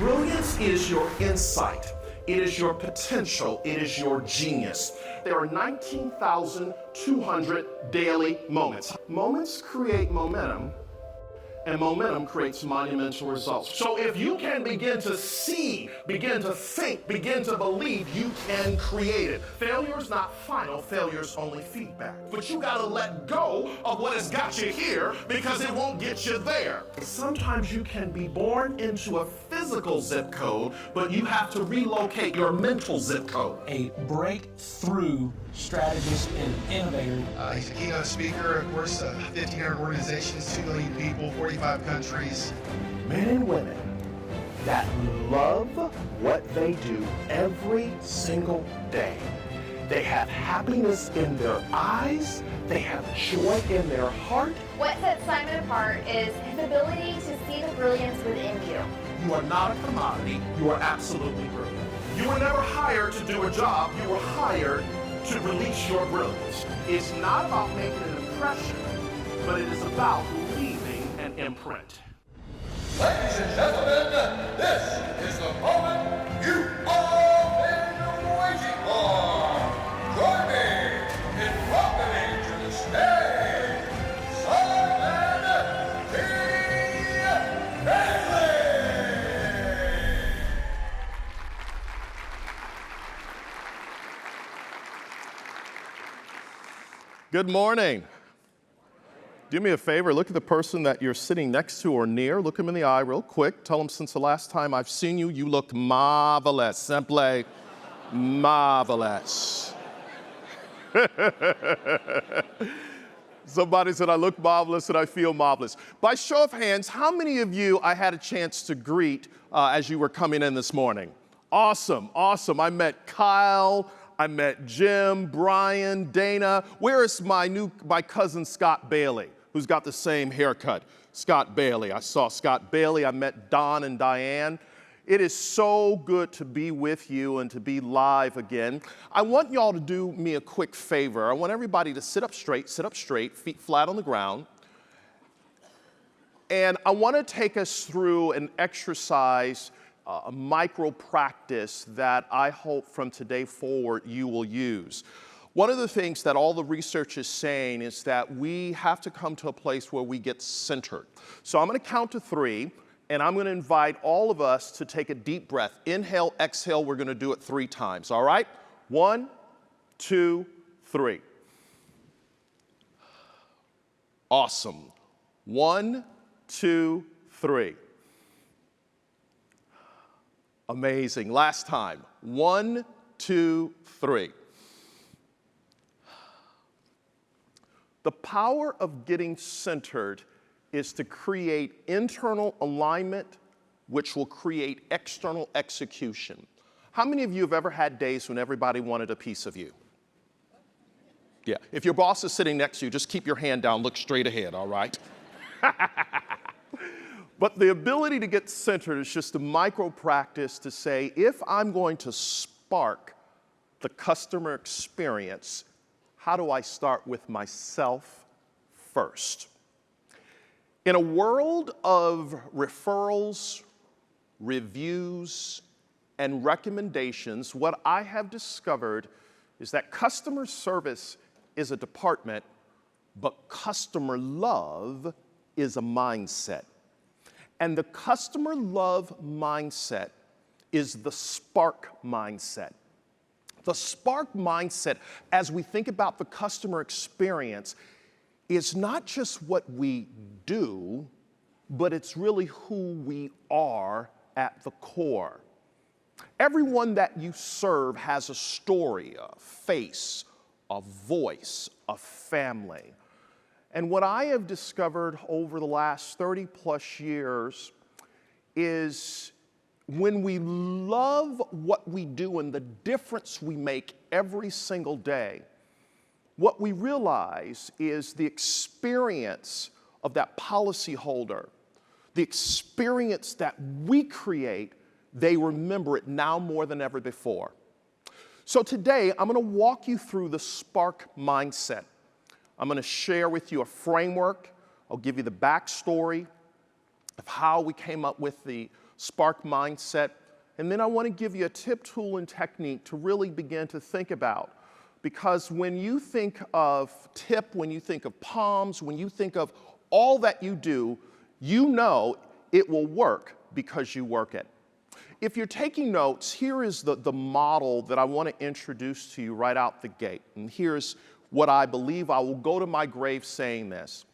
Brilliance is your insight. It is your potential. It is your genius. There are 19,200 daily moments. Moments create momentum, and momentum creates monumental results. So if you can begin to see, begin to think, begin to believe, you can create it. Failure is not final. Failure is only feedback. But you got to let go of what has got you here because it won't get you there. Sometimes you can be born into a physical zip code, but you have to relocate your mental zip code. A breakthrough strategist and innovator. He's a keynote speaker, of course, 1,500 organizations, 2 million people, 45 countries. Men and women that love what they do every single day. They have happiness in their eyes. They have joy in their heart. What sets Simon apart is his ability to see the brilliance within you. You are not a commodity. You are absolutely brilliant. You were never hired to do a job. You were hired to release your brilliance. It's not about making an impression, but it is about leaving an imprint. Ladies and gentlemen, this is the moment you've all been waiting for. Join me in welcoming to the stage, Simon T. Bailey. Good morning. Do me a favor, look at the person that you're sitting next to or near. Look them in the eye real quick. Tell them since the last time I've seen you, you look marvelous. Simply marvelous. Somebody said I look marvelous and I feel marvelous. By show of hands, how many of you I had a chance to greet as you were coming in this morning? Awesome, awesome. I met Kyle. I met Jim, Brian, Dana. Where is my cousin Scott Bailey, who's got the same haircut? Scott Bailey. I saw Scott Bailey. I met Don and Diane. It is so good to be with you and to be live again. I want y'all to do me a quick favor. I want everybody to sit up straight, feet flat on the ground. And I want to take us through an exercise, a micro practice that I hope from today forward you will use. One of the things that all the research is saying is that we have to come to a place where we get centered. So I'm going to count to 3, and I'm going to invite all of us to take a deep breath. Inhale, exhale. We're going to do it 3 times, all right? 1, 2, 3. Awesome. 1, 2, 3. Amazing. Last time. 1, 2, 3. The power of getting centered is to create internal alignment, which will create external execution. How many of you have ever had days when everybody wanted a piece of you? Yeah. If your boss is sitting next to you, just keep your hand down, look straight ahead, all right? But the ability to get centered is just a micro practice to say, if I'm going to spark the customer experience, how do I start with myself first? In a world of referrals, reviews, and recommendations, what I have discovered is that customer service is a department, but customer love is a mindset. And the customer love mindset is the spark mindset. The spark mindset, as we think about the customer experience, is not just what we do, but it's really who we are at the core. Everyone that you serve has a story, a face, a voice, a family. And what I have discovered over the last 30 plus years is when we love what we do and the difference we make every single day, what we realize is the experience of that policyholder, the experience that we create, they remember it now more than ever before. So today, I'm going to walk you through the spark mindset. I'm going to share with you a framework. I'll give you the backstory of how we came up with the spark mindset, and then I want to give you a tip, tool, and technique to really begin to think about. Because when you think of tip, when you think of palms, when you think of all that you do, you know it will work because you work it. If you're taking notes, here is the model that I want to introduce to you right out the gate. And here's what I believe. I will go to my grave saying this.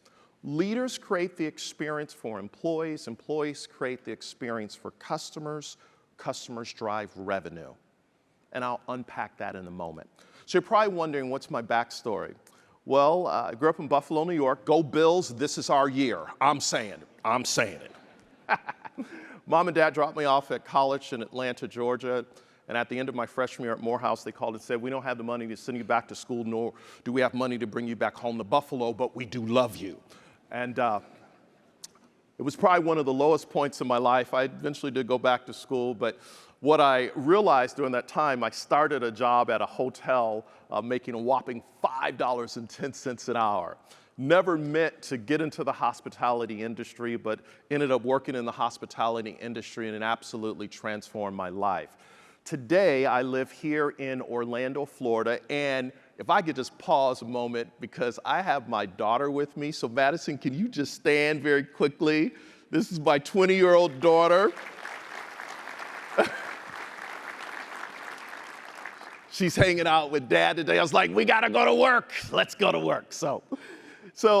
Leaders create the experience for employees. Employees create the experience for customers. Customers drive revenue. And I'll unpack that in a moment. So you're probably wondering, what's my backstory? Well, I grew up in Buffalo, New York. Go Bills, this is our year. I'm saying it. Mom and Dad dropped me off at college in Atlanta, Georgia. And at the end of my freshman year at Morehouse, they called and said, we don't have the money to send you back to school, nor do we have money to bring you back home to Buffalo, but we do love you. And it was probably one of the lowest points in my life. I eventually did go back to school, but what I realized during that time, I started a job at a hotel making a whopping $5.10 an hour. Never meant to get into the hospitality industry, but ended up working in the hospitality industry, and it absolutely transformed my life. Today, I live here in Orlando, Florida, and if I could just pause a moment, because I have my daughter with me. So Madison, can you just stand very quickly? This is my 20-year-old daughter. She's hanging out with Dad today. I was like, we gotta go to work. Let's go to work. So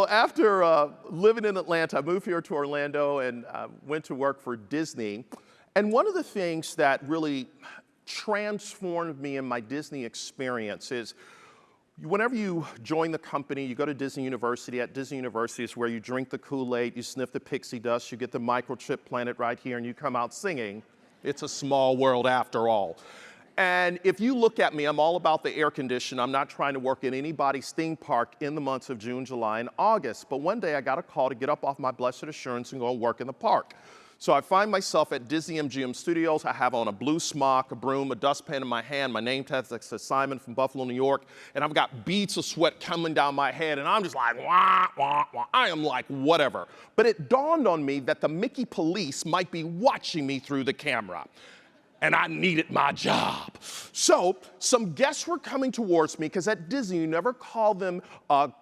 after living in Atlanta, I moved here to Orlando and went to work for Disney. And one of the things that really transformed me in my Disney experience is whenever you join the company, you go to Disney University. At Disney University is where you drink the Kool-Aid, you sniff the pixie dust, you get the microchip planted right here, and you come out singing, "It's a small world after all." And if you look at me, I'm all about the air condition. I'm not trying to work in anybody's theme park in the months of June, July, and August. But one day I got a call to get up off my blessed assurance and go work in the park. So I find myself at Disney MGM Studios. I have on a blue smock, a broom, a dustpan in my hand. My name tag says Simon from Buffalo, New York. And I've got beads of sweat coming down my head. And I'm just like, wah, wah, wah. I am like, whatever. But it dawned on me that the Mickey police might be watching me through the camera. And I needed my job. So some guests were coming towards me, because at Disney, you never call them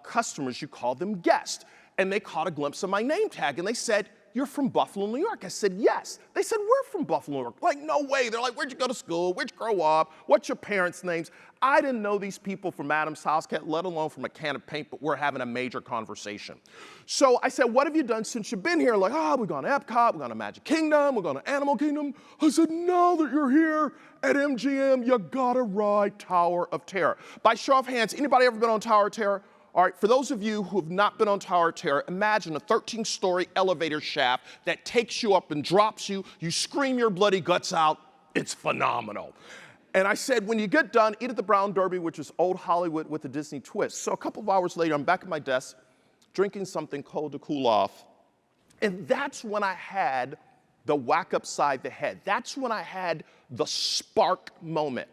customers, you call them guests. And they caught a glimpse of my name tag, and they said, "You're from Buffalo, New York." I said, "Yes." They said, "We're from Buffalo, New York." Like, no way. They're like, "Where'd you go to school? Where'd you grow up? What's your parents' names?" I didn't know these people from Adam's house, let alone from a can of paint, but we're having a major conversation. So I said, "What have you done since you've been here?" Like, we've gone to Epcot, we've gone to Magic Kingdom, we've gone to Animal Kingdom. I said, "Now that you're here at MGM, you gotta ride Tower of Terror." By show of hands, anybody ever been on Tower of Terror? All right, for those of you who have not been on Tower of Terror, imagine a 13-story elevator shaft that takes you up and drops you. You scream your bloody guts out. It's phenomenal. And I said, when you get done, eat at the Brown Derby, which is old Hollywood with a Disney twist. So a couple of hours later, I'm back at my desk, drinking something cold to cool off. And that's when I had the whack upside the head. That's when I had the spark moment.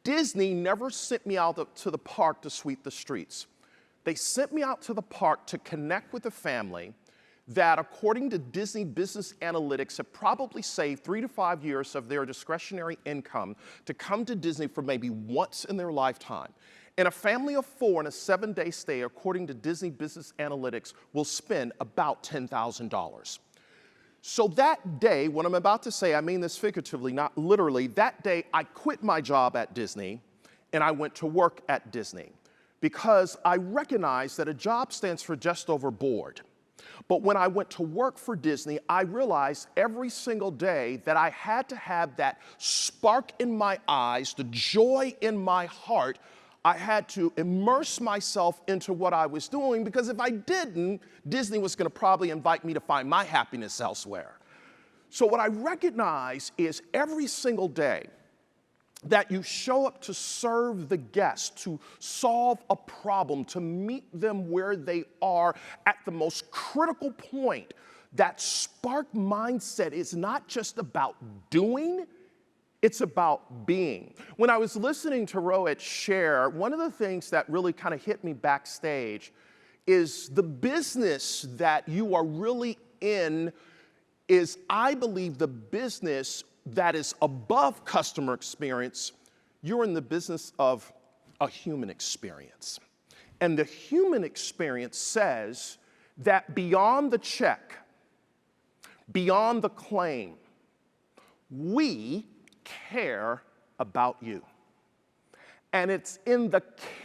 Disney never sent me out to the park to sweep the streets. They sent me out to the park to connect with a family that, according to Disney Business Analytics, have probably saved 3 to 5 years of their discretionary income to come to Disney for maybe once in their lifetime. And a family of 4 in a 7-day stay, according to Disney Business Analytics, will spend about $10,000. So that day, what I'm about to say, I mean this figuratively, not literally, that day I quit my job at Disney and I went to work at Disney, because I recognized that a job stands for just over bored. But when I went to work for Disney, I realized every single day that I had to have that spark in my eyes, the joy in my heart. I had to immerse myself into what I was doing, because if I didn't, Disney was going to probably invite me to find my happiness elsewhere. So what I recognize is every single day that you show up to serve the guests, to solve a problem, to meet them where they are at the most critical point, that spark mindset is not just about doing, it's about being. When I was listening to Rohit share, one of the things that really kind of hit me backstage is the business that you are really in is I believe the business that is above customer experience, you're in the business of a human experience. And the human experience says that beyond the check, beyond the claim, we care about you. And it's in the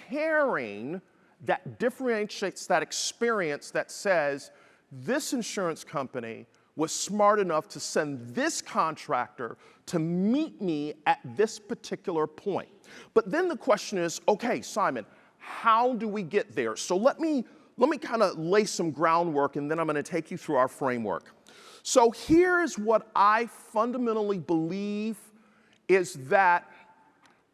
caring that differentiates that experience that says, this insurance company was smart enough to send this contractor to meet me at this particular point. But then the question is, okay, Simon, how do we get there? So let me kind of lay some groundwork, and then I'm going to take you through our framework. So here's what I fundamentally believe is that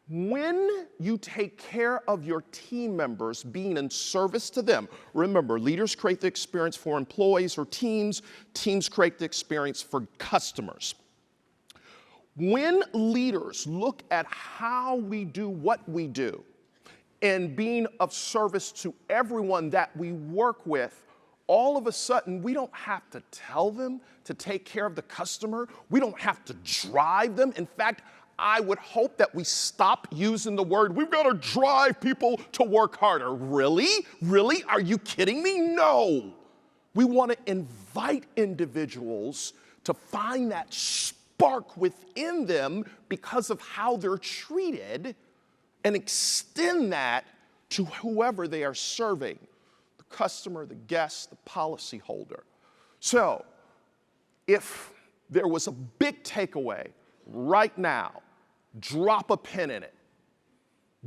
when you take care of your team members, being in service to them, remember, leaders create the experience for employees or teams, teams create the experience for customers. When leaders look at how we do what we do and being of service to everyone that we work with, all of a sudden, we don't have to tell them to take care of the customer. We don't have to drive them. In fact, I would hope that we stop using the word, we've got to drive people to work harder. Really? Really? Are you kidding me? No. We want to invite individuals to find that spark within them because of how they're treated and extend that to whoever they are serving, the customer, the guest, the policyholder. So, if there was a big takeaway right now, drop a pin in it.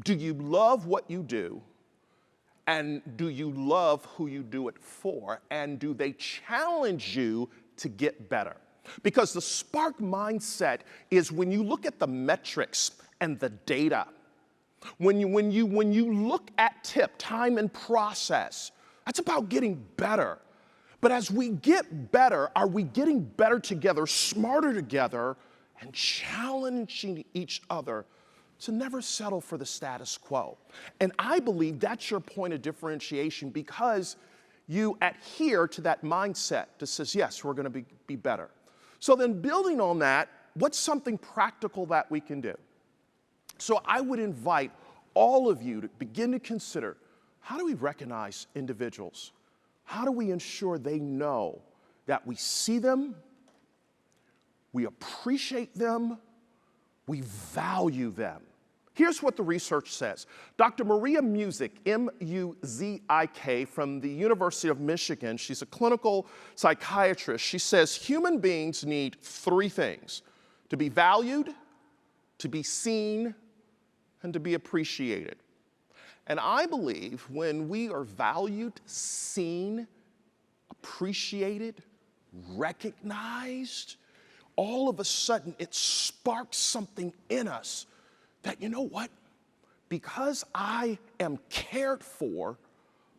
Do you love what you do? And do you love who you do it for? And do they challenge you to get better? Because the spark mindset is when you look at the metrics and the data, when you look at time and process, that's about getting better. But as we get better, are we getting better together, smarter together, and challenging each other to never settle for the status quo? And I believe that's your point of differentiation because you adhere to that mindset that says, yes, we're going to be better. So then building on that, what's something practical that we can do? So I would invite all of you to begin to consider, how do we recognize individuals? How do we ensure they know that we see them, we appreciate them, we value them? Here's what the research says. Dr. Maria Muzik, M-U-Z-I-K, from the University of Michigan, she's a clinical psychiatrist. She says human beings need three things: to be valued, to be seen, and to be appreciated. And I believe when we are valued, seen, appreciated, recognized, all of a sudden it sparks something in us that, you know what? Because I am cared for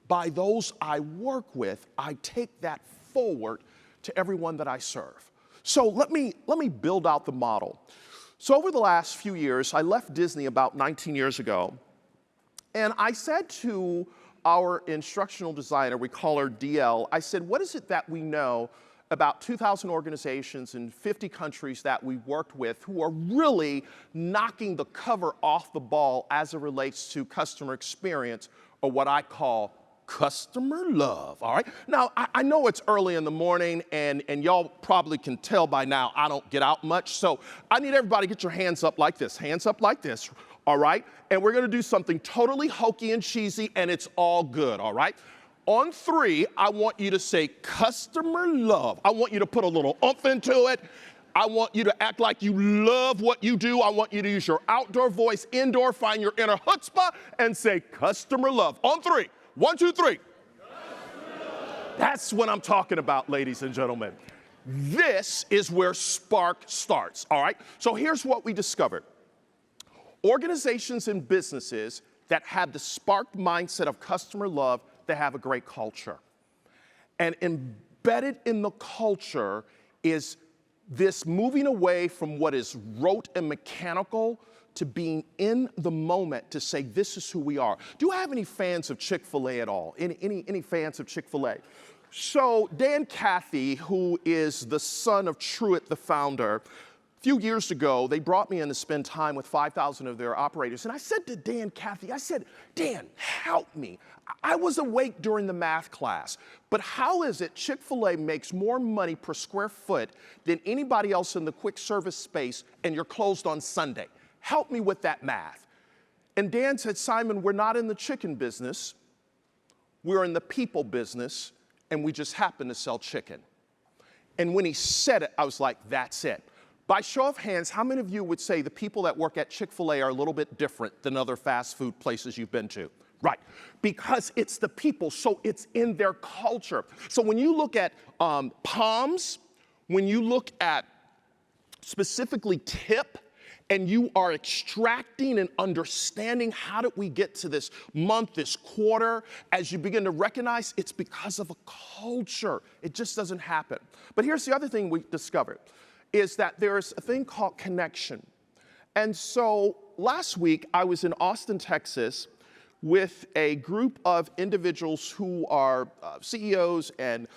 by those I work with, I take that forward to everyone that I serve. So let me build out the model. So over the last few years, I left Disney about 19 years ago, and I said to our instructional designer, we call her DL, I said, what is it that we know about 2,000 organizations in 50 countries that we worked with who are really knocking the cover off the ball as it relates to customer experience, or what I call customer love, all right? Now, I know it's early in the morning, and y'all probably can tell by now I don't get out much, so I need everybody to get your hands up like this, all right? And we're gonna do something totally hokey and cheesy, and it's all good, all right? On three, I want you to say customer love. I want you to put a little oomph into it. I want you to act like you love what you do. I want you to use your outdoor voice, indoor, find your inner chutzpah, and say customer love. On three. 1, 2, 3. That's what I'm talking about, ladies and gentlemen. This is where spark starts, all right? So here's what we discovered. Organizations and businesses that have the spark mindset of customer love, they have a great culture. And embedded in the culture is this moving away from what is rote and mechanical to being in the moment to say, this is who we are. Do I have any fans of Chick-fil-A at all? Any fans of Chick-fil-A? So Dan Cathy, who is the son of Truett, the founder, a few years ago, they brought me in to spend time with 5,000 of their operators. And I said to Dan Cathy, I said, Dan, help me. I was awake during the math class, but how is it Chick-fil-A makes more money per square foot than anybody else in the quick service space, and you're closed on Sunday? Help me with that math. And Dan said, Simon, we're not in the chicken business. We're in the people business, and we just happen to sell chicken. And when he said it, I was like, that's it. By show of hands, how many of you would say the people that work at Chick-fil-A are a little bit different than other fast food places you've been to? Right, because it's the people, so it's in their culture. So when you look at POMs, when you look at specifically tip, and you are extracting and understanding how did we get to this month, this quarter, as you begin to recognize it's because of a culture. It just doesn't happen. But here's the other thing we discovered, is that there's a thing called connection. And so last week I was in Austin, Texas, with a group of individuals who are CEOs and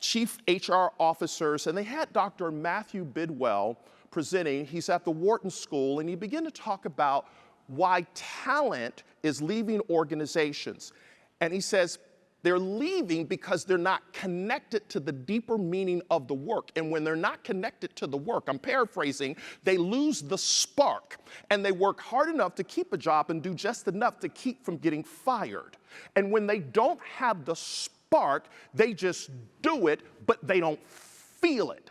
chief HR officers, and they had Dr. Matthew Bidwell presenting. He's at the Wharton School, and he began to talk about why talent is leaving organizations. And he says they're leaving because they're not connected to the deeper meaning of the work. And when they're not connected to the work, I'm paraphrasing, they lose the spark. And they work hard enough to keep a job and do just enough to keep from getting fired. And when they don't have the spark, they just do it, but they don't feel it.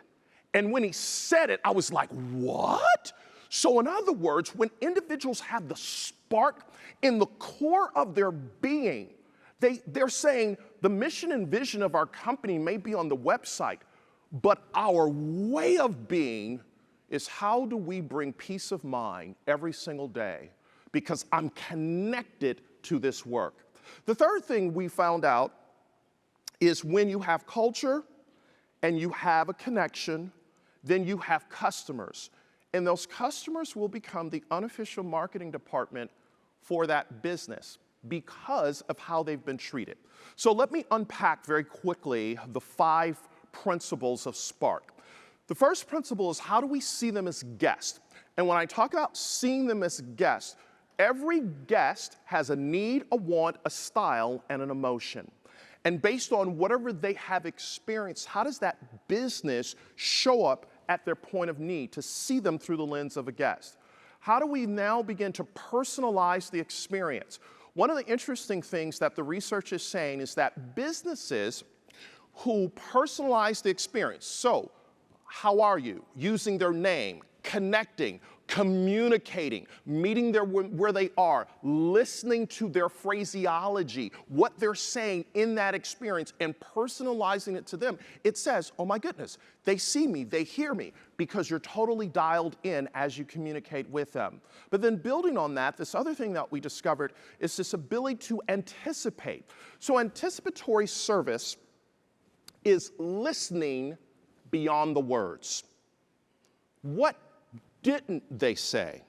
And when he said it, I was like, what? So in other words, when individuals have the spark in the core of their being, they're saying the mission and vision of our company may be on the website, but our way of being is how do we bring peace of mind every single day because I'm connected to this work. The third thing we found out is when you have culture and you have a connection, then you have customers. And those customers will become the unofficial marketing department for that business because of how they've been treated. So let me unpack very quickly the 5 principles of Spark. The first principle is how do we see them as guests? And when I talk about seeing them as guests, every guest has a need, a want, a style, and an emotion. And based on whatever they have experienced, how does that business show up at their point of need to see them through the lens of a guest? How do we now begin to personalize the experience? One of the interesting things that the research is saying is that businesses who personalize the experience, so how are you? Using their name, connecting, communicating, meeting where they are, listening to their phraseology, what they're saying in that experience, and personalizing it to them. It says, oh my goodness, they see me, they hear me, because you're totally dialed in as you communicate with them. But then building on that, this other thing that we discovered is this ability to anticipate. So anticipatory service is listening beyond the words. What didn't they say?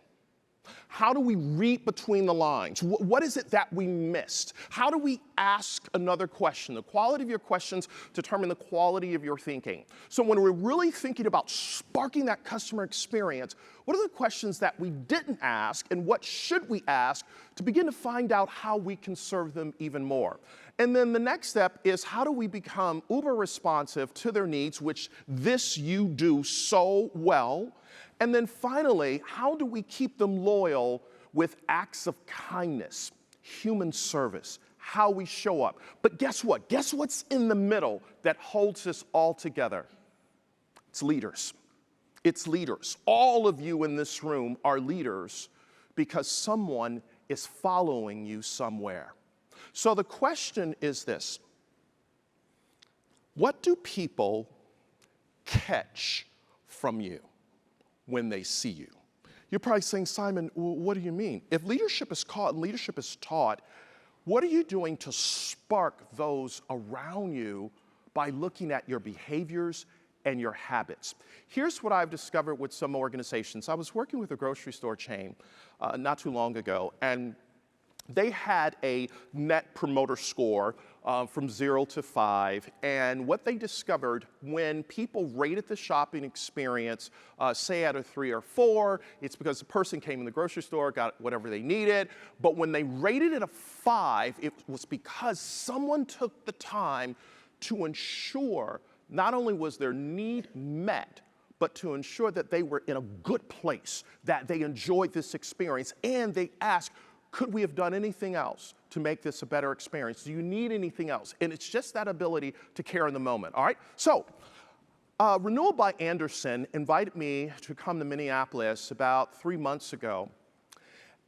How do we read between the lines? What is it that we missed? How do we ask another question? The quality of your questions determine the quality of your thinking. So when we're really thinking about sparking that customer experience, what are the questions that we didn't ask and what should we ask to begin to find out how we can serve them even more? And then the next step is how do we become uber responsive to their needs, which this you do so well. And then finally, how do we keep them loyal with acts of kindness, human service, how we show up? But guess what? Guess what's in the middle that holds us all together? It's leaders. It's leaders. All of you in this room are leaders because someone is following you somewhere. So the question is this: what do people catch from you when they see you? You're probably saying, Simon, what do you mean? If leadership is caught and leadership is taught, what are you doing to spark those around you by looking at your behaviors and your habits? Here's what I've discovered with some organizations. I was working with a grocery store chain not too long ago, and they had a net promoter score from 0 to 5, and what they discovered when people rated the shopping experience, say out of 3 or 4, it's because the person came in the grocery store, got whatever they needed, but when they rated it a 5, it was because someone took the time to ensure not only was their need met, but to ensure that they were in a good place, that they enjoyed this experience, and they asked, could we have done anything else to make this a better experience? Do you need anything else? And it's just that ability to care in the moment, all right? So, Renewal by Andersen invited me to come to Minneapolis about 3 months ago.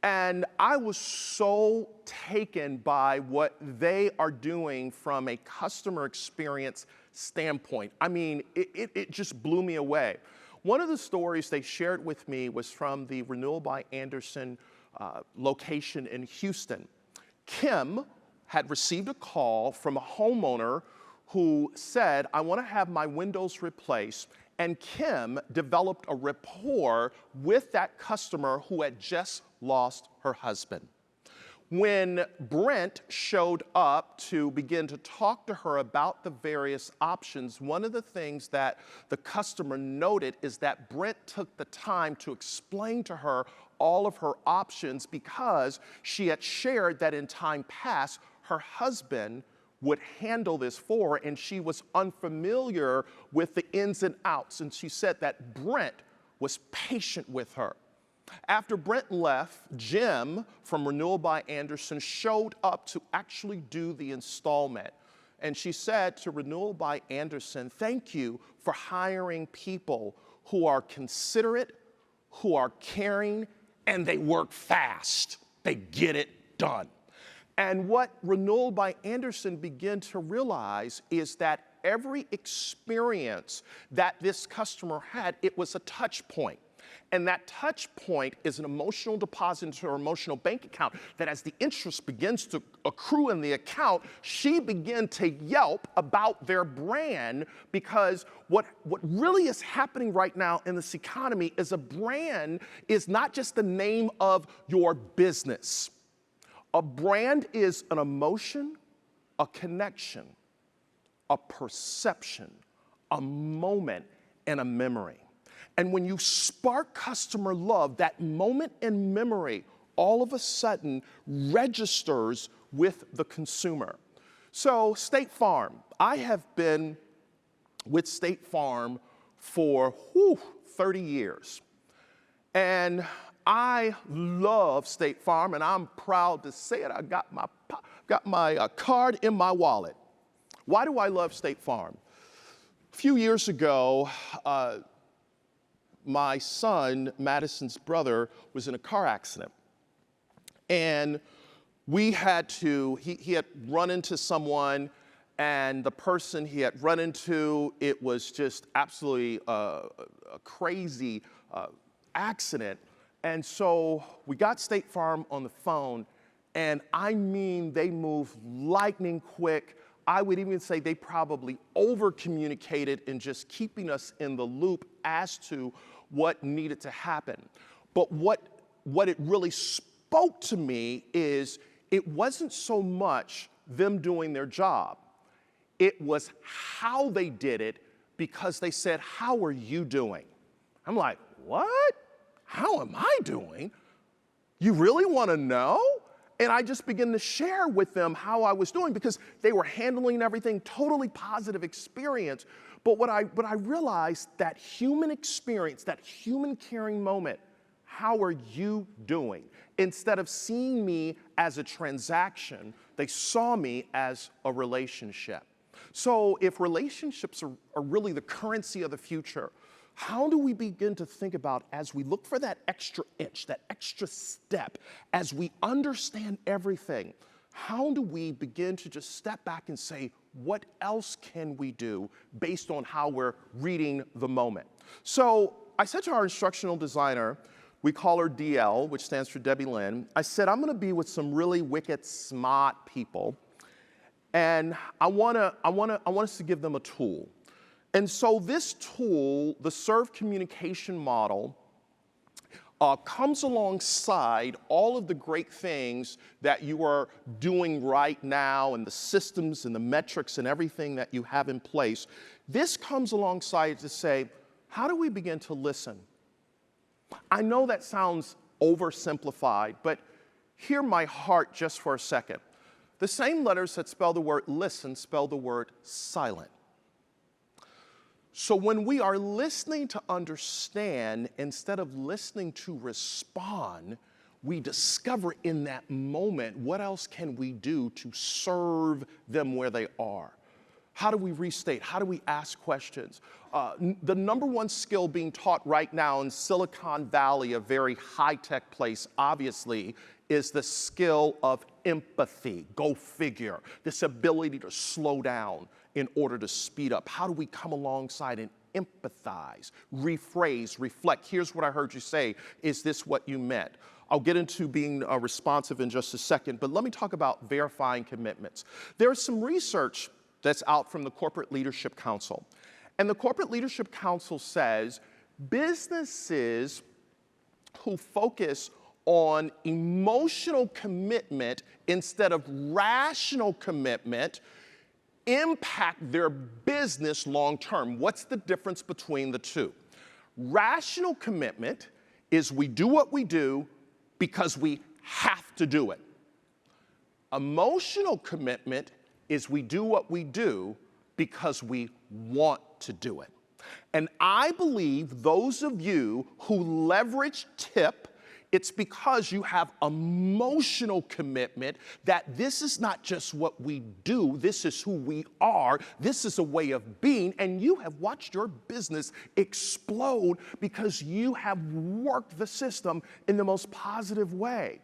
And I was so taken by what they are doing from a customer experience standpoint. I mean, it just blew me away. One of the stories they shared with me was from the Renewal by Andersen location in Houston. Kim had received a call from a homeowner who said, I want to have my windows replaced. And Kim developed a rapport with that customer who had just lost her husband. When Brent showed up to begin to talk to her about the various options, one of the things that the customer noted is that Brent took the time to explain to her all of her options because she had shared that in time past, her husband would handle this for her, and she was unfamiliar with the ins and outs. And she said that Brent was patient with her. After Brent left, Jim from Renewal by Andersen showed up to actually do the installment. And she said to Renewal by Andersen, thank you for hiring people who are considerate, who are caring, and they work fast. They get it done. And what Renewal by Andersen began to realize is that every experience that this customer had, it was a touch point. And that touch point is an emotional deposit into her emotional bank account that as the interest begins to accrue in the account, she began to yelp about their brand because what really is happening right now in this economy is a brand is not just the name of your business. A brand is an emotion, a connection, a perception, a moment, and a memory. And when you spark customer love, that moment in memory all of a sudden registers with the consumer. So State Farm, I have been with State Farm for 30 years. And I love State Farm, and I'm proud to say it. I got my card in my wallet. Why do I love State Farm? A few years ago, my son, Madison's brother, was in a car accident. And he had run into someone, and the person he had run into, it was just absolutely a crazy accident. And so we got State Farm on the phone, and I mean, they moved lightning quick. I would even say they probably over-communicated in just keeping us in the loop as to what needed to happen. But what it really spoke to me is it wasn't so much them doing their job. It was how they did it because they said, how are you doing? I'm like, what? How am I doing? You really want to know? And I just began to share with them how I was doing because they were handling everything, totally positive experience. But what I realized, that human experience, that human caring moment, how are you doing? Instead of seeing me as a transaction, they saw me as a relationship. So if relationships are really the currency of the future, how do we begin to think about, as we look for that extra inch, that extra step, as we understand everything, how do we begin to just step back and say, what else can we do based on how we're reading the moment? So I said to our instructional designer, we call her DL, which stands for Debbie Lynn, I said, I'm gonna be with some really wicked smart people, and I want us to give them a tool. And so this tool, the serve communication model, comes alongside all of the great things that you are doing right now and the systems and the metrics and everything that you have in place. This comes alongside to say, how do we begin to listen? I know that sounds oversimplified, but hear my heart just for a second. The same letters that spell the word listen spell the word silent. So when we are listening to understand instead of listening to respond, we discover in that moment what else can we do to serve them where they are. How do we restate? How do we ask questions? The number one skill being taught right now in Silicon Valley, a very high-tech place, obviously, is the skill of empathy. Go figure. This ability to slow down in order to speed up. How do we come alongside and empathize, rephrase, reflect? Here's what I heard you say. Is this what you meant? I'll get into being responsive in just a second, but let me talk about verifying commitments. There's some research that's out from the Corporate Leadership Council. And the Corporate Leadership Council says businesses who focus on emotional commitment instead of rational commitment impact their business long term. What's the difference between the two? Rational commitment is we do what we do because we have to do it. Emotional commitment is we do what we do because we want to do it. And I believe those of you who leverage TIP, it's because you have emotional commitment that this is not just what we do, this is who we are, this is a way of being, and you have watched your business explode because you have worked the system in the most positive way.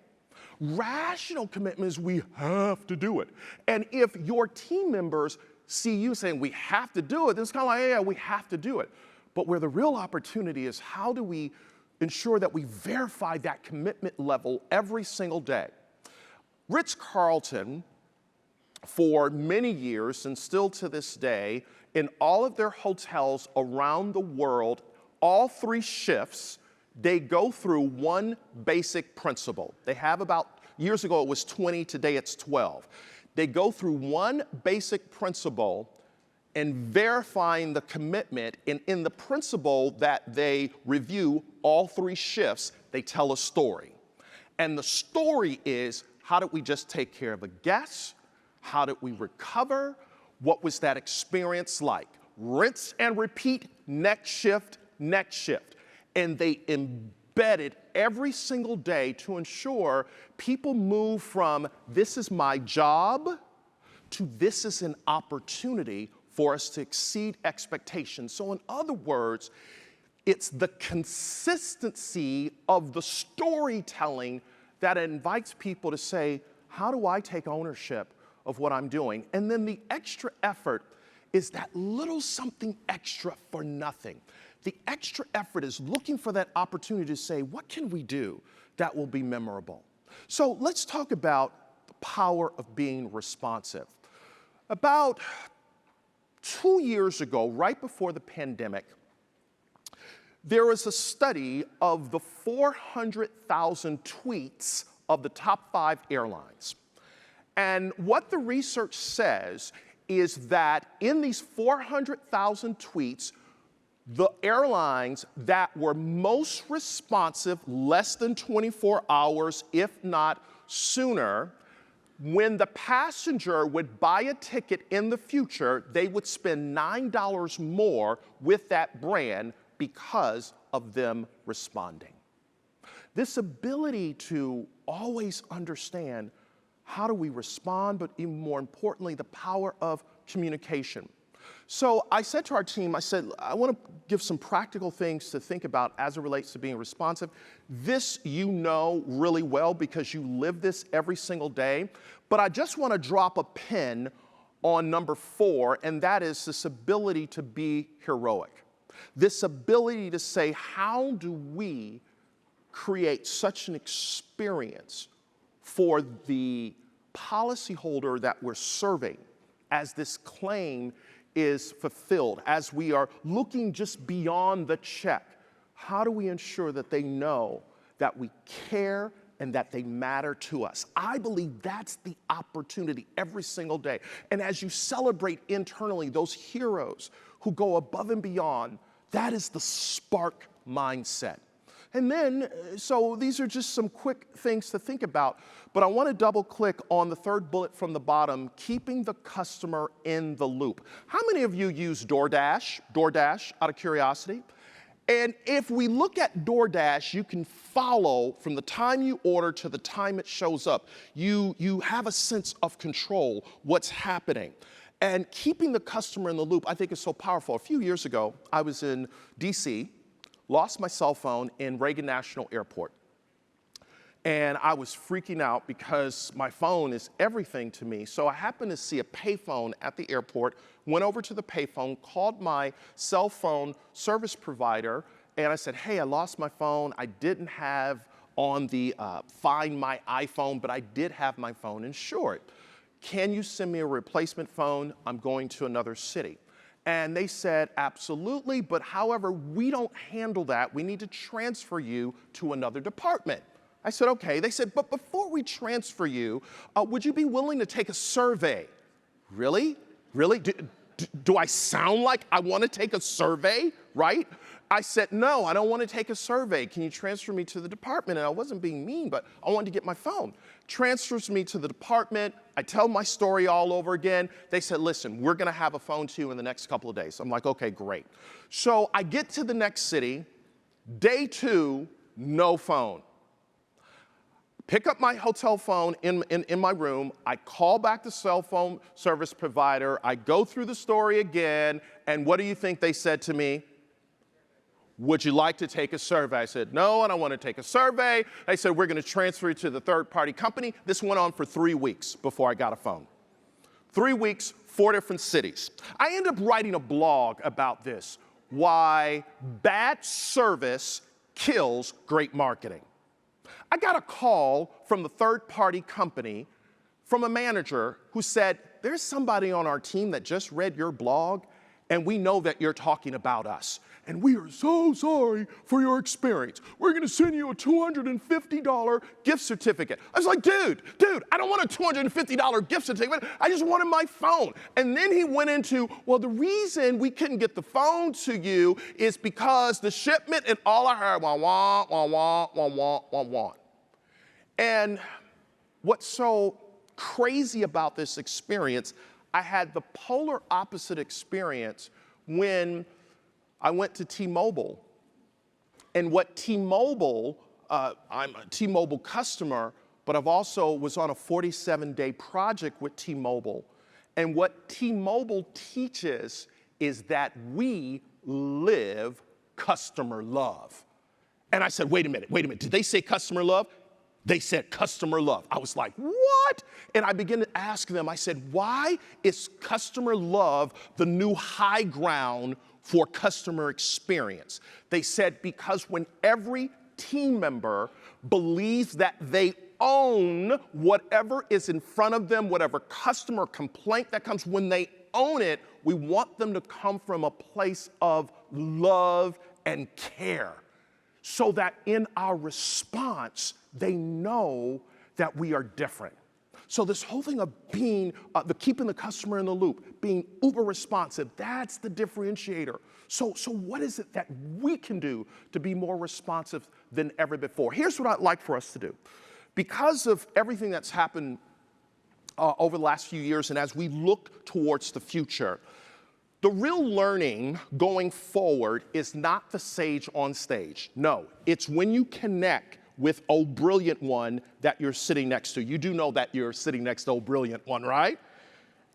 Rational commitment is we have to do it. And if your team members see you saying we have to do it, then it's kind of like, yeah, we have to do it. But where the real opportunity is, how do we ensure that we verify that commitment level every single day? Ritz-Carlton, for many years and still to this day, in all of their hotels around the world, all 3 shifts, they go through one basic principle. They have about, years ago it was 20, today it's 12. They go through one basic principle in verifying the commitment, and in the principle that they review all 3 shifts, they tell a story. And the story is, how did we just take care of a guest? How did we recover? What was that experience like? Rinse and repeat, next shift, next shift. And they embedded every single day to ensure people move from this is my job to this is an opportunity for us to exceed expectations. So in other words, it's the consistency of the storytelling that invites people to say, how do I take ownership of what I'm doing? And then the extra effort is that little something extra for nothing. The extra effort is looking for that opportunity to say, what can we do that will be memorable? So let's talk about the power of being responsive. About 2 years ago, right before the pandemic, there was a study of the 400,000 tweets of the top 5 airlines. And what the research says is that in these 400,000 tweets, the airlines that were most responsive, less than 24 hours, if not sooner, when the passenger would buy a ticket in the future, they would spend $9 more with that brand because of them responding. This ability to always understand how do we respond, but even more importantly, the power of communication. So I said to our team, I said, I want to give some practical things to think about as it relates to being responsive. This you know really well because you live this every single day, but I just want to drop a pin on number 4, and that is this ability to be heroic. This ability to say, how do we create such an experience for the policyholder that we're serving as this claim is fulfilled, as we are looking just beyond the check? How do we ensure that they know that we care, and that they matter to us. I believe that's the opportunity every single day. And as you celebrate internally those heroes who go above and beyond, that is the spark mindset. And then, so these are just some quick things to think about, but I want to double click on the third bullet from the bottom, keeping the customer in the loop. How many of you use DoorDash out of curiosity? And if we look at DoorDash, you can follow from the time you order to the time it shows up. You have a sense of control, what's happening. And keeping the customer in the loop, I think, is so powerful. A few years ago, I was in DC, lost my cell phone in Reagan National Airport. And I was freaking out because my phone is everything to me. So I happened to see a payphone at the airport, went over to the payphone, called my cell phone service provider, and I said, hey, I lost my phone. I didn't have on the Find My iPhone, but I did have my phone insured. Can you send me a replacement phone? I'm going to another city. And they said, absolutely, but however, we don't handle that. We need to transfer you to another department. I said, okay. They said, but before we transfer you, would you be willing to take a survey? Really? Really? Do I sound like I want to take a survey, right? I said, no, I don't want to take a survey. Can you transfer me to the department? And I wasn't being mean, but I wanted to get my phone. Transfers me to the department. I tell my story all over again. They said, listen, we're going to have a phone to you in the next couple of days. I'm like, okay, great. So I get to the next city. Day 2, no phone. Pick up my hotel phone in my room. I call back the cell phone service provider. I go through the story again. And what do you think they said to me? Would you like to take a survey? I said, no, I don't want to take a survey. They said, we're going to transfer you to the third-party company. This went on for 3 weeks before I got a phone. 3 weeks, 4 different cities. I ended up writing a blog about this, why bad service kills great marketing. I got a call from the third-party company from a manager who said, there's somebody on our team that just read your blog, and we know that you're talking about us. And we are so sorry for your experience. We're going to send you a $250 gift certificate. I was like, dude, I don't want a $250 gift certificate. I just wanted my phone. And then he went into, well, the reason we couldn't get the phone to you is because the shipment, and all I heard, wah, wah, wah, wah, wah, wah, wah, wah. And what's so crazy about this experience, I had the polar opposite experience when I went to T-Mobile. And what T-Mobile, I'm a T-Mobile customer, but I've also was on a 47-day project with T-Mobile. And what T-Mobile teaches is that we live customer love. And I said, wait a minute, did they say customer love? They said customer love. I was like, what? And I began to ask them, I said, why is customer love the new high ground for customer experience? They said, because when every team member believes that they own whatever is in front of them, whatever customer complaint that comes, when they own it, we want them to come from a place of love and care, so that in our response, they know that we are different. So this whole thing of being, keeping the customer in the loop, being uber responsive, that's the differentiator. So what is it that we can do to be more responsive than ever before? Here's what I'd like for us to do. Because of everything that's happened over the last few years, and as we look towards the future, the real learning going forward is not the sage on stage. No, it's when you connect with oh brilliant one that you're sitting next to. You do know that you're sitting next to oh brilliant one, right?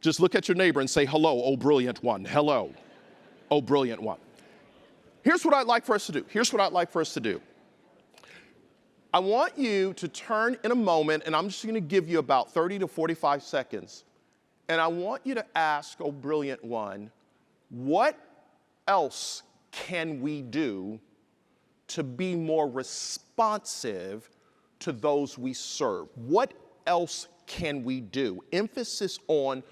Just look at your neighbor and say, hello, oh brilliant one. Hello, oh brilliant one. Here's what I'd like for us to do. I want you to turn in a moment, and I'm just going to give you about 30 to 45 seconds, and I want you to ask oh brilliant one, what else can we do to be more responsive to those we serve? What else can we do? Emphasis on,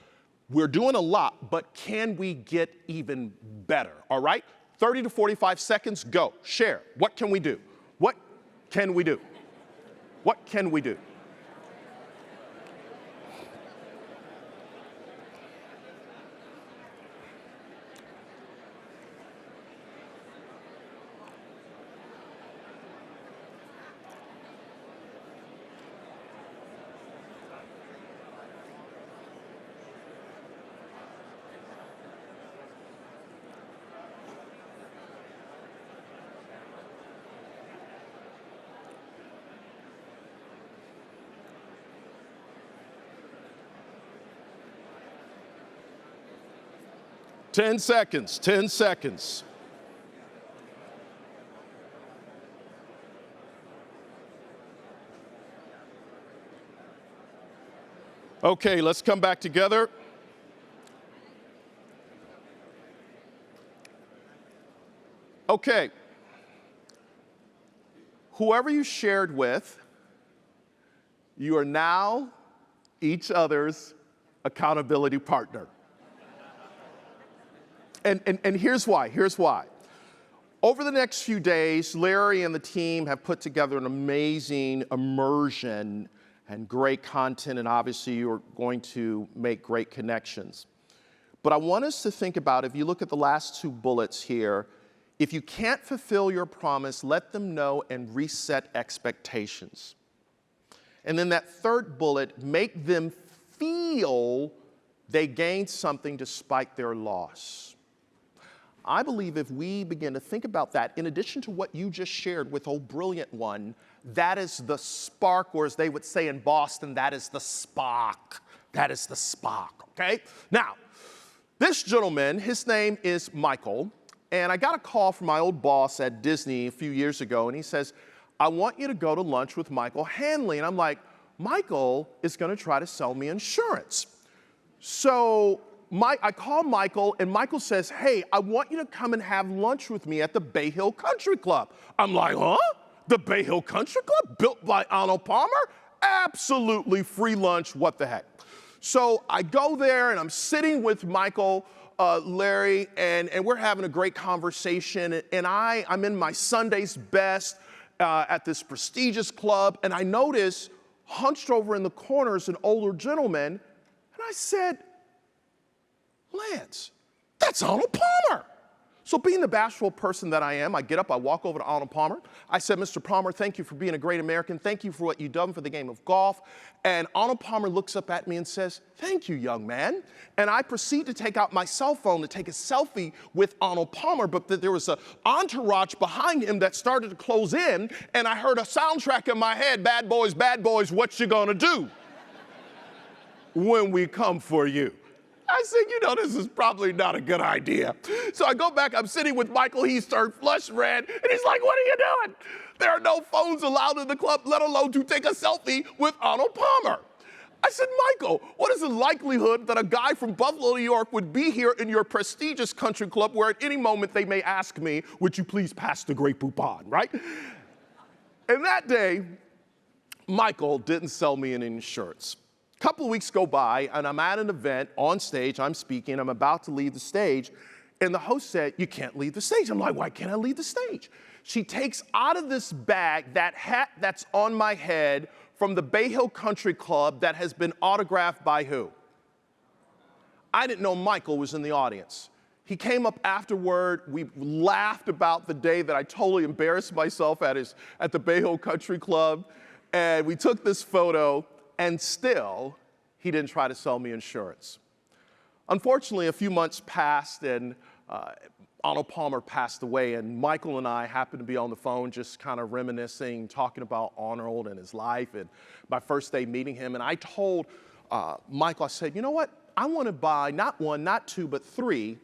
we're doing a lot, but can we get even better? All right? 30 to 45 seconds, go. Share. What can we do? can we do? What can we do? Ten seconds, 10 seconds. Okay, let's come back together. Okay. Whoever you shared with, you are now each other's accountability partner. And here's why. Over the next few days, Larry and the team have put together an amazing immersion and great content, and obviously you're going to make great connections. But I want us to think about, if you look at the last two bullets here, if you can't fulfill your promise, let them know and reset expectations. And then that third bullet, make them feel they gained something despite their loss. I believe if we begin to think about that, in addition to what you just shared with old brilliant one, that is the spark, or as they would say in Boston, that is the spark. That is the spark, okay? Now, this gentleman, his name is Michael, and I got a call from my old boss at Disney a few years ago, and he says, I want you to go to lunch with Michael Hanley. And I'm like, Michael is gonna try to sell me insurance. So I call Michael, and Michael says, hey, I want you to come and have lunch with me at the Bay Hill Country Club. I'm like, huh? The Bay Hill Country Club, built by Arnold Palmer? Absolutely free lunch, what the heck. So I go there, and I'm sitting with Michael, Larry, and we're having a great conversation, and I'm in my Sunday's best at this prestigious club, and I notice, hunched over in the corner is an older gentleman, and I said, Lance, that's Arnold Palmer. So being the bashful person that I am, I get up, I walk over to Arnold Palmer. I said, Mr. Palmer, thank you for being a great American. Thank you for what you've done for the game of golf. And Arnold Palmer looks up at me and says, thank you, young man. And I proceed to take out my cell phone to take a selfie with Arnold Palmer, but there was an entourage behind him that started to close in, and I heard a soundtrack in my head, bad boys, what you gonna do when we come for you? I said, this is probably not a good idea. So I go back, I'm sitting with Michael, he's turned flush red, and he's like, what are you doing? There are no phones allowed in the club, let alone to take a selfie with Arnold Palmer. I said, Michael, what is the likelihood that a guy from Buffalo, New York would be here in your prestigious country club where at any moment they may ask me, would you please pass the Grey Poupon, right? And that day, Michael didn't sell me an insurance. A couple of weeks go by, and I'm at an event on stage, I'm speaking, I'm about to leave the stage, and the host said, you can't leave the stage. I'm like, why can't I leave the stage? She takes out of this bag that hat that's on my head from the Bay Hill Country Club that has been autographed by who? I didn't know Michael was in the audience. He came up afterward, we laughed about the day that I totally embarrassed myself at the Bay Hill Country Club, and we took this photo, and still, he didn't try to sell me insurance. Unfortunately, a few months passed, and Arnold Palmer passed away, and Michael and I happened to be on the phone just kind of reminiscing, talking about Arnold and his life, and my first day meeting him, and I told Michael, I said, you know what? I want to buy not one, not two, but 3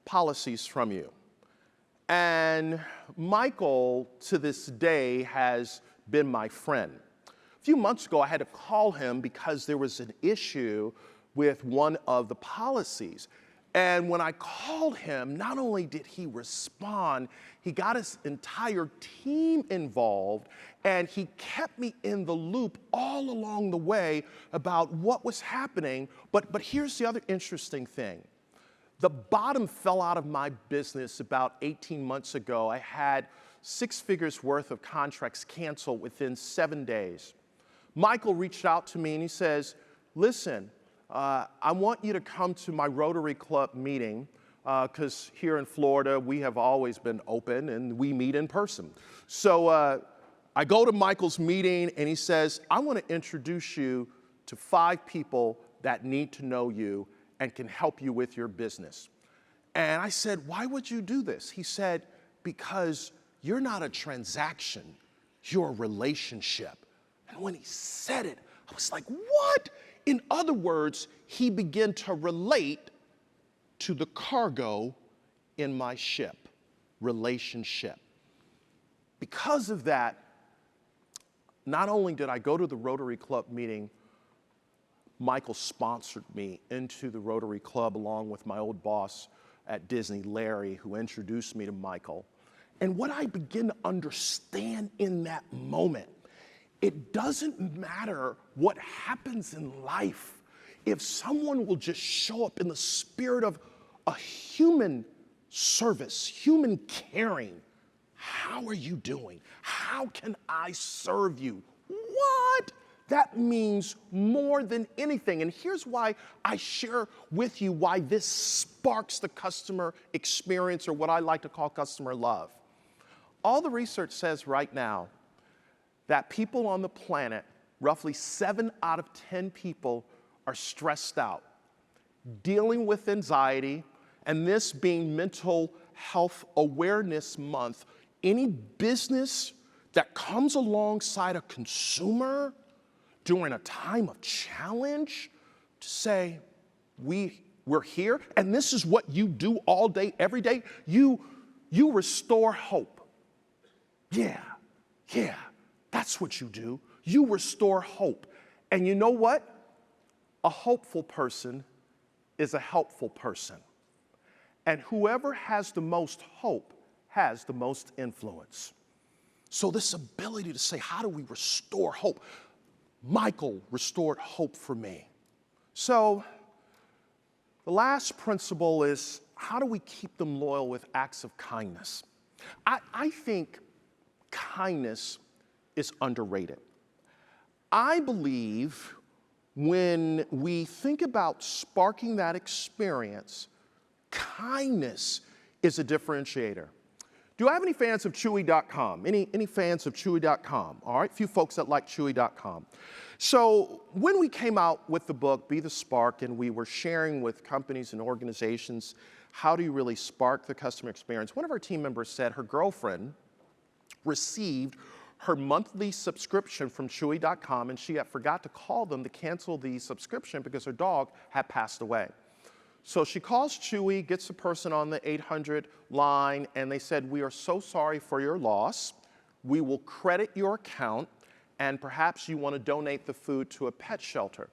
policies from you. And Michael, to this day, has been my friend. A few months ago, I had to call him because there was an issue with one of the policies. And when I called him, not only did he respond, he got his entire team involved, and he kept me in the loop all along the way about what was happening. But here's the other interesting thing. The bottom fell out of my business about 18 months ago. I had 6 figures worth of contracts canceled within 7 days. Michael reached out to me and he says, listen, I want you to come to my Rotary Club meeting because here in Florida, we have always been open and we meet in person. So I go to Michael's meeting and he says, I want to introduce you to 5 people that need to know you and can help you with your business. And I said, why would you do this? He said, because you're not a transaction, you're a relationship. And when he said it, I was like, what? In other words, he began to relate to the cargo in my ship, relationship. Because of that, not only did I go to the Rotary Club meeting, Michael sponsored me into the Rotary Club along with my old boss at Disney, Larry, who introduced me to Michael. And what I began to understand in that moment, it doesn't matter what happens in life. If someone will just show up in the spirit of a human service, human caring, how are you doing? How can I serve you? What? That means more than anything. And here's why I share with you why this sparks the customer experience, or what I like to call customer love. All the research says right now that people on the planet, roughly 7 out of 10 people, are stressed out, dealing with anxiety, and this being Mental Health Awareness Month. Any business that comes alongside a consumer during a time of challenge to say, we're here, and this is what you do all day, every day. You restore hope. Yeah, that's what you do. You restore hope. And you know what? A hopeful person is a helpful person. And whoever has the most hope has the most influence. So this ability to say, how do we restore hope? Michael restored hope for me. So the last principle is, how do we keep them loyal with acts of kindness? I think kindness is underrated. I believe when we think about sparking that experience, kindness is a differentiator. Do I have any fans of Chewy.com? Any fans of Chewy.com? All right, a few folks that like Chewy.com. So when we came out with the book, Be the Spark, and we were sharing with companies and organizations, how do you really spark the customer experience? One of our team members said her girlfriend received her monthly subscription from Chewy.com, and she had forgot to call them to cancel the subscription because her dog had passed away. So she calls Chewy, gets the person on the 800 line, and they said, we are so sorry for your loss. We will credit your account, and perhaps you want to donate the food to a pet shelter.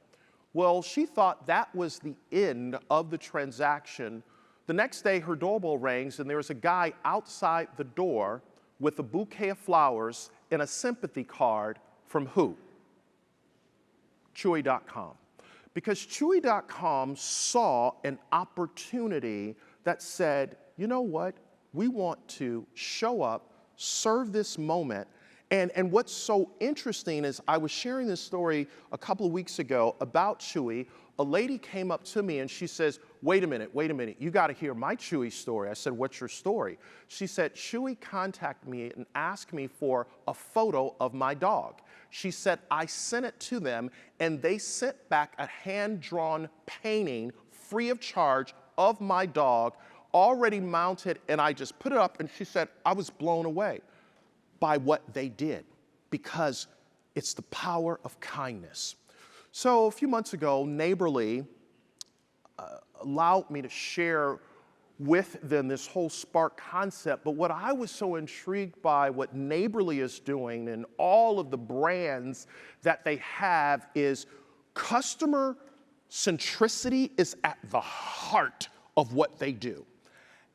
Well, she thought that was the end of the transaction. The next day, her doorbell rings, and there's a guy outside the door with a bouquet of flowers and a sympathy card from who? Chewy.com. Because Chewy.com saw an opportunity that said, you know what? We want to show up, serve this moment. And what's so interesting is I was sharing this story a couple of weeks ago about Chewy. A lady came up to me and she says, wait a minute, you got to hear my Chewy story. I said, what's your story? She said, Chewy contacted me and asked me for a photo of my dog. She said, I sent it to them and they sent back a hand-drawn painting free of charge of my dog, already mounted, and I just put it up, and she said, I was blown away by what they did, because it's the power of kindness. So a few months ago, Neighborly allowed me to share with them this whole Spark concept, but what I was so intrigued by what Neighborly is doing and all of the brands that they have is customer centricity is at the heart of what they do.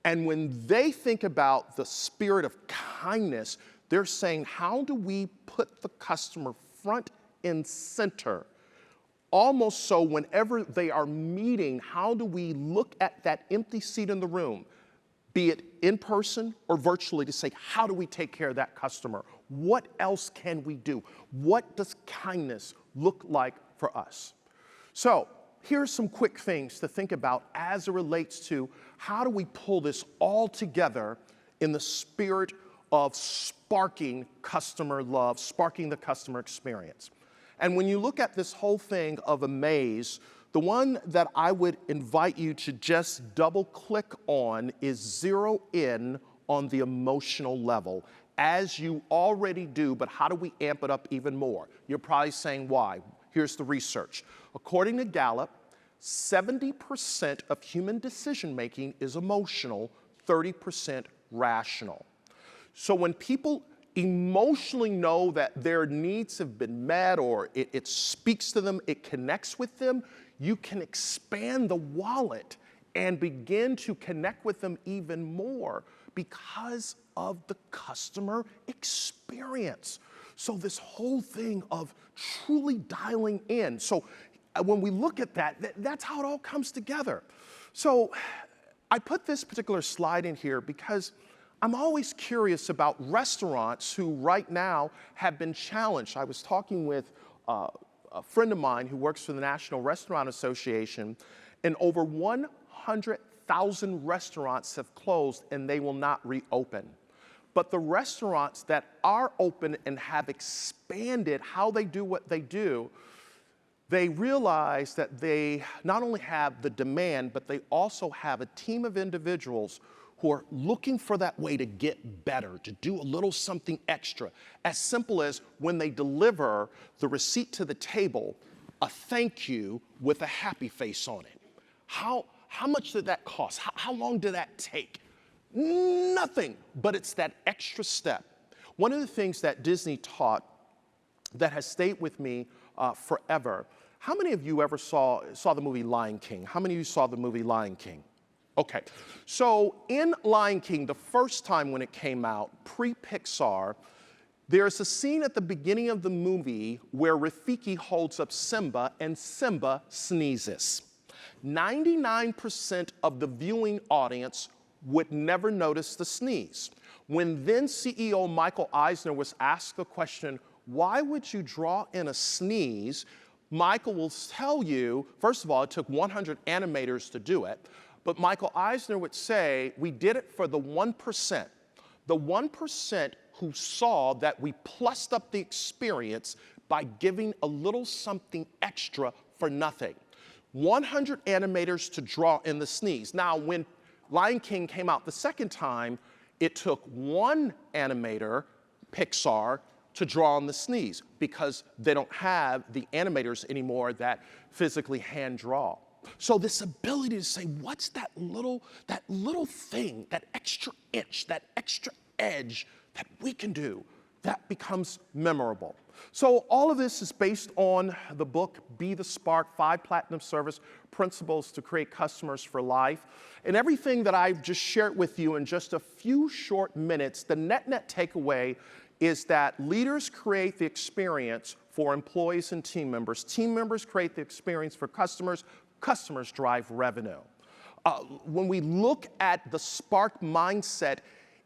And when they think about the spirit of kindness, they're saying, how do we put the customer front and center? Almost so whenever they are meeting, how do we look at that empty seat in the room? be it in person or virtually, to say, how do we take care of that customer? What else can we do? What does kindness look like for us? So here's some quick things to think about as it relates to how do we pull this all together in the spirit of sparking customer love, sparking the customer experience. And when you look at this whole thing of amaze, the one that I would invite you to just double click on is zero in on the emotional level, as you already do, but how do we amp it up even more? You're probably saying, why? Here's the research. According to Gallup, 70% of human decision-making is emotional, 30% rational. So when people emotionally know that their needs have been met, or it speaks to them, it connects with them, you can expand the wallet and begin to connect with them even more because of the customer experience. So this whole thing of truly dialing in. So when we look at that, that's how it all comes together. So I put this particular slide in here because I'm always curious about restaurants who right now have been challenged. I was talking with a friend of mine who works for the National Restaurant Association, and over 100,000 restaurants have closed and they will not reopen. But the restaurants that are open and have expanded how they do what they do, they realize that they not only have the demand, but they also have a team of individuals who are looking for that way to get better, to do a little something extra. As simple as when they deliver the receipt to the table, a thank you with a happy face on it. How much did that cost? How long did that take? Nothing, but it's that extra step. One of the things that Disney taught that has stayed with me forever, how many of you ever saw the movie Lion King? How many of you saw the movie Lion King? Okay, so in Lion King, the first time when it came out, pre-Pixar, there's a scene at the beginning of the movie where Rafiki holds up Simba and Simba sneezes. 99% of the viewing audience would never notice the sneeze. When then CEO Michael Eisner was asked the question, why would you draw in a sneeze? Michael will tell you, first of all, it took 100 animators to do it. But Michael Eisner would say, we did it for the 1%. The 1% who saw that we plussed up the experience by giving a little something extra for nothing. 100 animators to draw in the sneeze. Now, when Lion King came out the second time, it took one animator, Pixar, to draw on the sneeze because they don't have the animators anymore that physically hand draw. So this ability to say, what's that little thing, that extra inch, that extra edge that we can do, that becomes memorable. So all of this is based on the book, Be the Spark, 5 Platinum Service Principles to Create Customers for Life. And everything that I've just shared with you in just a few short minutes, the net takeaway is that leaders create the experience for employees and team members create the experience for customers, customers drive revenue. When we look at the Spark mindset,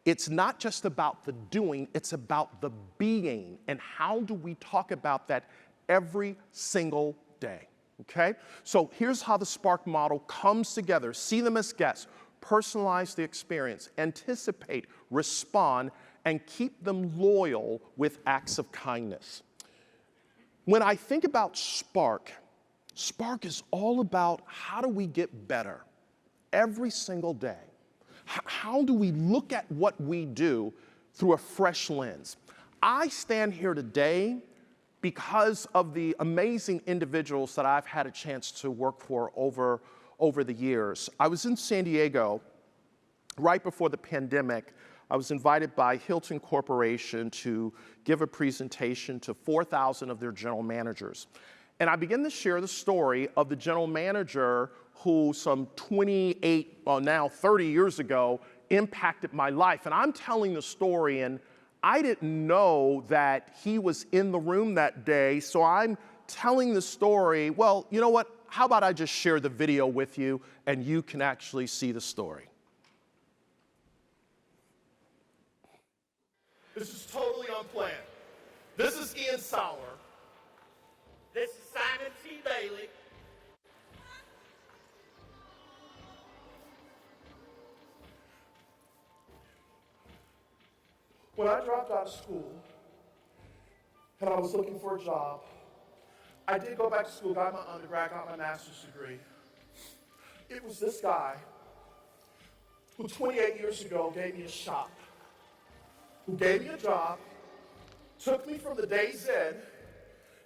it's not just about the doing, it's about the being. And how do we talk about that every single day? Okay? So here's how the Spark model comes together. See them as guests, personalize the experience, anticipate, respond, and keep them loyal with acts of kindness. When I think about Spark is all about how do we get better every single day? How do we look at what we do through a fresh lens? I stand here today because of the amazing individuals that I've had a chance to work for over the years. I was in San Diego right before the pandemic. I was invited by Hilton Corporation to give a presentation to 4,000 of their general managers. And I began to share the story of the general manager who some 28, well now 30 years ago, impacted my life. And I'm telling the story, and I didn't know that he was in the room that day, so I'm telling the story. Well, you know what? How about I just share the video with you, and you can actually see the story. This is totally unplanned. This is Ian Sauer. This is Simon T. Bailey. When I dropped out of school and I was looking for a job, I did go back to school, got my undergrad, got my master's degree. It was this guy who 28 years ago gave me a shot, who gave me a job, took me from the day's end,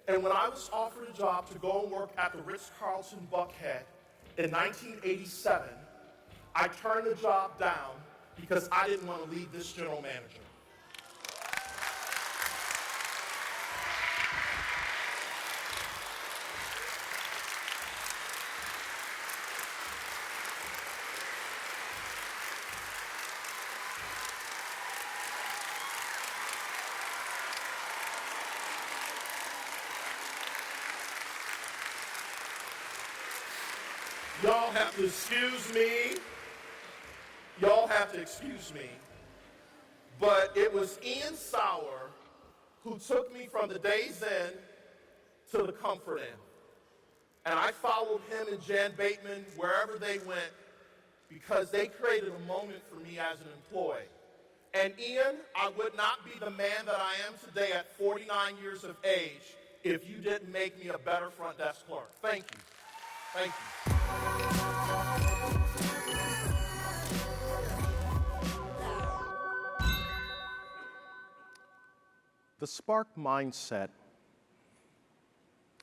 and when I was offered a job to go and work at the Ritz-Carlton Buckhead in 1987, I turned the job down because I didn't want to leave this general manager. Y'all have to excuse me. Y'all have to excuse me. But it was Ian Sauer who took me from the day's end to the comfort end. And I followed him and Jan Bateman wherever they went because they created a moment for me as an employee. And Ian, I would not be the man that I am today at 49 years of age if you didn't make me a better front desk clerk. Thank you. Thank you. The Spark mindset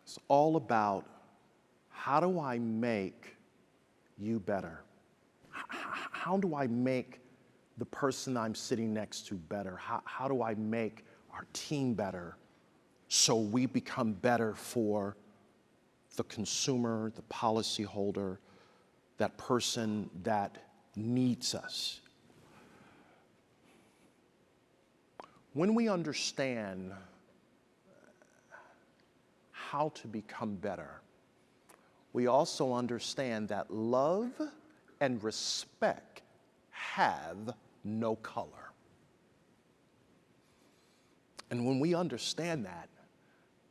is all about how do I make you better? How do I make the person I'm sitting next to better? How do I make our team better so we become better for the consumer, the policyholder, that person that needs us? When we understand how to become better, we also understand that love and respect have no color. And when we understand that,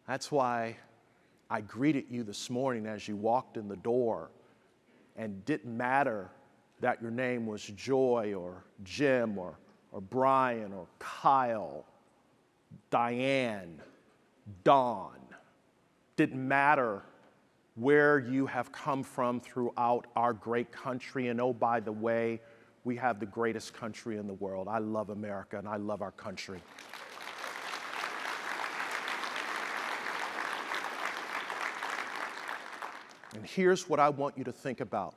that's why I greeted you this morning as you walked in the door, and didn't matter that your name was Joy or Jim or Brian or Kyle, Diane, Dawn. Didn't matter where you have come from throughout our great country. And oh, by the way, we have the greatest country in the world. I love America and I love our country. And here's what I want you to think about.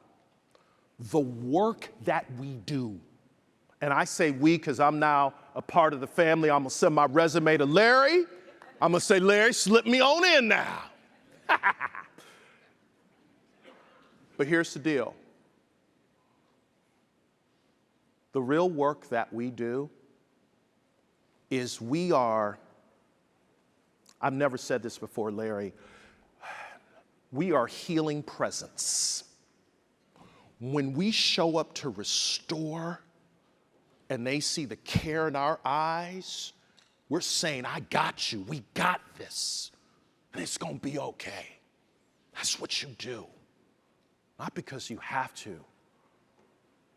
The work that we do. And I say we because I'm now a part of the family. I'm going to send my resume to Larry. I'm going to say, Larry, slip me on in now. But here's the deal. The real work that we do is we are, I've never said this before, Larry, we are healing presence. When we show up to restore and they see the care in our eyes, we're saying, I got you, we got this, and it's gonna be okay. That's what you do. Not because you have to,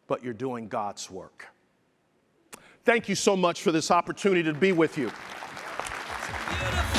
but you're doing God's work. Thank you so much for this opportunity to be with you. Beautiful.